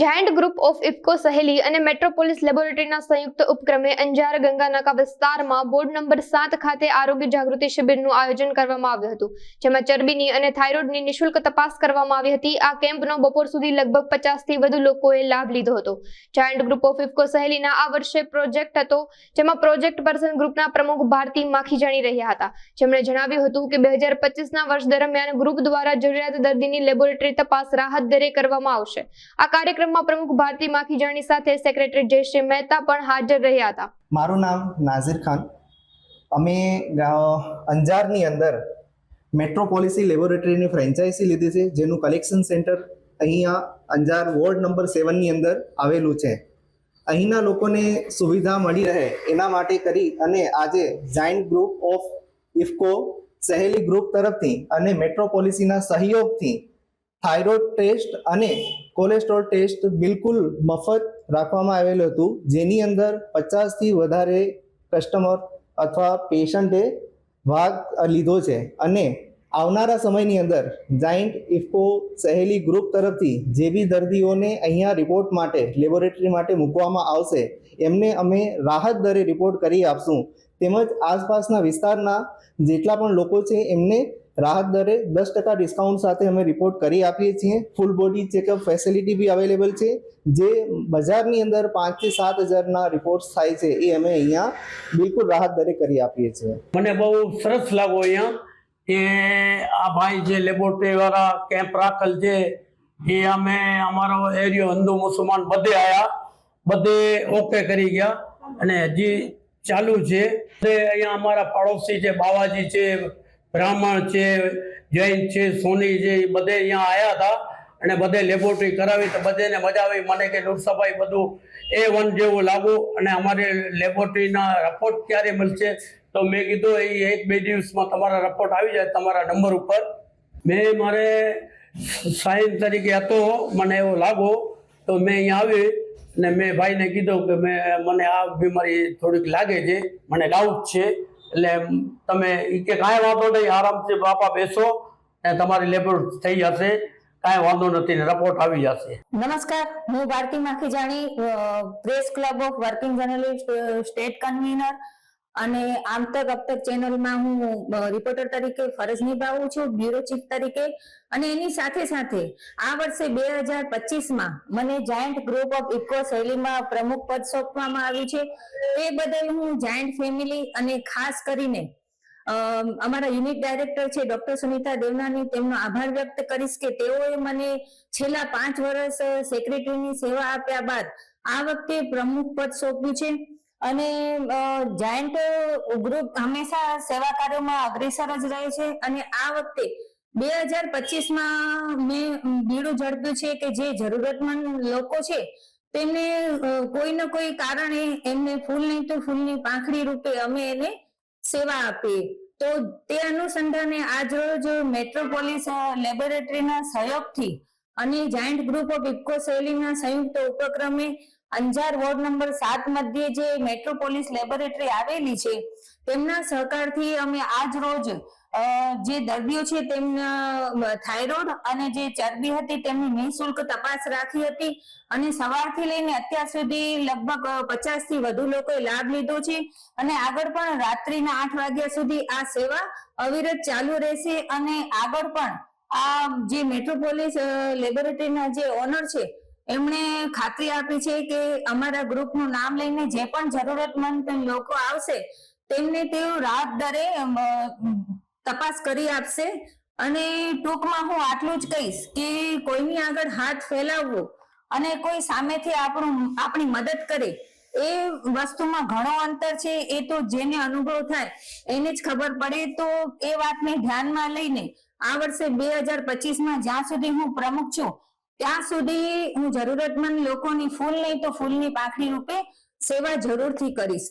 Giant group of IFFCO સહેલી અને મેટ્રોપોલિસ લેબોરેટરીના સંયુક્ત ઉપક્રમે અંજાર ગંગાનાકા વિસ્તારમાં બોર્ડ નંબર 7 ખાતે આરોગ્ય જાગૃતિ શિબિરનું આયોજન કરવામાં આવ્યું હતું, જેમાં ચરબીની અને થાઇરોઇડની નિઃશુલ્ક તપાસ કરવામાં આવી હતી। આ કેમ્પનો બપોર સુધી લગભગ 50 થી વધુ લોકોએ લાભ લીધો હતો। જાયન્ટ ગ્રુપ ઓફ ઇફકો સહેલીના આ વર્ષે પ્રોજેક્ટ હતો, જેમાં પ્રોજેક્ટ પર્સન ગ્રુપના પ્રમુખ ભારતી માખીજાણી રહ્યા હતા, જેમણે જણાવ્યું હતું કે 2025ના વર્ષ દરમિયાન ગ્રુપ દ્વારા જરૂરિયાત દર્દીની લેબોરેટરી તપાસ રાહત દરે કરવામાં આવશે। આ કાર્યક્રમમાં પ્રમુખ ભારતી માખીજાણી સાથે સેક્રેટરી જયશ્રી મહેતા પણ હાજર રહ્યા હતા। મારું નામ નાઝિર ખાન। અમે અંજારની અંદર મેટ્રોપોલિસી લેબોરેટરીની ફ્રેન્ચાઇઝી લીધી છે, જેનું કલેક્શન સેન્ટર અહીંયા અંજાર વોર્ડ નંબર 7 ની અંદર આવેલું છે। અહીંના લોકોને સુવિધા મળી રહે એના માટે કરી અને આજે જાયન્ટ ગ્રુપ ઓફ ઇફકો સહેલી ગ્રુપ તરફથી અને મેટ્રોપોલિસીના સહયોગથી થાઇરોઇડ ટેસ્ટ અને કોલેસ્ટ્રોલ ટેસ્ટ બિલકુલ મફત રાખવામાં આવેલું હતું, જેની અંદર 50 થી વધારે કસ્ટમર અથવા પેશન્ટે ભાગ લીધો છે। અને આવનારા સમયની અંદર જાયન્ટ ઇફકો સહેલી ગ્રુપ તરફથી જે બી દર્દીઓને અહીંયા રિપોર્ટ માટે લેબોરેટરી માટે મૂકવામાં આવશે એમને અમે રાહત દરે રિપોર્ટ કરી આપશું, તેમજ આસપાસના વિસ્તારના જેટલા પણ લોકો છે એમને રાહત દરે 10% ડિસ્કાઉન્ટ સાથે અમે રિપોર્ટ કરી આપીએ છીએ। ફૂલ બોડી ચેકઅપ ફેસિલિટી બી અવેલેબલ છે, જે બજારની અંદર 5 થી 7 હજારના રિપોર્ટ્સ થાય છે એ અમે અહીંયા બિલકુલ રાહત દરે કરી આપીએ છીએ। મને બહુ સરસ લાગ્યો અહીંયા કે આ ભાઈ જે લેબોરેટરી વાળા કેમ્પ રાખેલ છે એ અમે અમારો એરિયો હિન્દુ મુસલમાન બધે આવ્યા, બધે ઓકે કરી ગયા અને હજી ચાલુ છે। અહીંયા અમારા પડોશી છે, બાવાજી છે, બ્રાહ્મણ છે, જૈન છે, સોની છે, એ બધે અહીંયા આવ્યા હતા અને બધે લેબોરેટરી કરાવી તો બધાને મજા આવી। મને કે નુરસાભાઈ બધું A1 જેવું લાગુ અને અમારે લેબોરેટરીના રિપોર્ટ ક્યારે મળશે? તો મેં કીધું એ 1-2 દિવસમાં તમારા રિપોર્ટ આવી જાય તમારા નંબર ઉપર। મેં મારે સાઈન તરીકે હતો, મને એવો લાગો તો મેં અહીંયા આવી અને મેં ભાઈને કીધું કે મને આ બીમારી થોડીક લાગે છે, મને ડાઉટ છે, એટલે તમે કે કાંઈ વાંધો નહીં, આરામથી બાપા બેસો અને તમારી લેબોરેટરી થઈ જશે, કાંઈ વાંધો નથી ને રિપોર્ટ આવી જશે। નમસ્કાર, હું Bharati Makhijani, press club of working journalist state convener અને આમ તક અબ તક ચેનલમાં હું રિપોર્ટર તરીકે ફરજ નિભાવું છું, બ્યુરો ચીફ તરીકે। અને એની સાથે સાથે આ વર્ષે 2025માં મને જાયન્ટ ગ્રુપ ઓફ ઇફકો શૈલીમાં પ્રમુખ પદ સોંપવામાં આવ્યું છે। તે બદલ હું જાયન્ટ ફેમિલી અને ખાસ કરીને અમારા યુનિટ ડાયરેક્ટર છે ડોક્ટર સુનિતા દેવનાની, તેમનો આભાર વ્યક્ત કરીશ કે તેઓએ મને છેલ્લા 5 વર્ષ સેક્રેટરીની સેવા આપ્યા બાદ આ વખતે પ્રમુખ પદ સોંપ્યું છે। અને જાયન્ટ ગ્રુપ હંમેશા સેવા કાર્યોમાં અગ્રેસર જ રહે છે અને આ વખતે 2025માં મેં બીડું ઝડપ્યું છે કે જે જરૂરતમંદ લોકો છે તેમને કોઈ ને કોઈ કારણે એમને ફૂલ નહીં તો ફૂલની પાંખડી રૂપે અમે એને સેવા આપીએ। તો તે અનુસંધાને આજ રોજ મેટ્રોપોલિસ લેબોરેટરીના સહયોગથી અને જાયન્ટ ગ્રુપ ઓફ ઇફકો શૈલીના સંયુક્ત ઉપક્રમે અંજાર વોર્ડ નંબર 7 મધ્યે જે મેટ્રોપોલિસ લેબોરેટરી આવેલી છે તેમના સહકારથી અમે આજ રોજ જે દર્દીઓ છે તેમના થાઇરોઇડ અને જે ચરબી હતી તેમની નિઃશુલ્ક તપાસ રાખી હતી અને સવારથી લઈને અત્યાર સુધી લગભગ 50 થી વધુ લોકોએ લાભ લીધો છે અને આગળ પણ રાત્રિના 8 વાગ્યા સુધી આ સેવા અવિરત ચાલુ રહેશે। અને આગળ પણ આ જે મેટ્રોપોલિસ લેબોરેટરીના જે ઓનર છે એમણે ખાતરી આપી છે કે અમારા ગ્રુપનું નામ લઈને જે પણ જરૂરતમંદ લોકો આવશે તેમને તેઓ રાહત દરે તપાસ કરી આપશે। અને ટૂંકમાં હું આટલું જ કહીશ કે કોઈની આગળ હાથ ફેલાવવો અને કોઈ સામેથી આપણી મદદ કરે એ વસ્તુમાં ઘણો અંતર છે, એ તો જેને અનુભવ થાય એને જ ખબર પડે। તો એ વાતને ધ્યાનમાં લઈને આ વર્ષે 2025માં જ્યાં સુધી હું પ્રમુખ છું ત્યાં સુધી હું જરૂરતમંદ લોકોની ફૂલ નહીં તો ફૂલની પાંખડી રૂપે સેવા જરૂરથી કરીશ।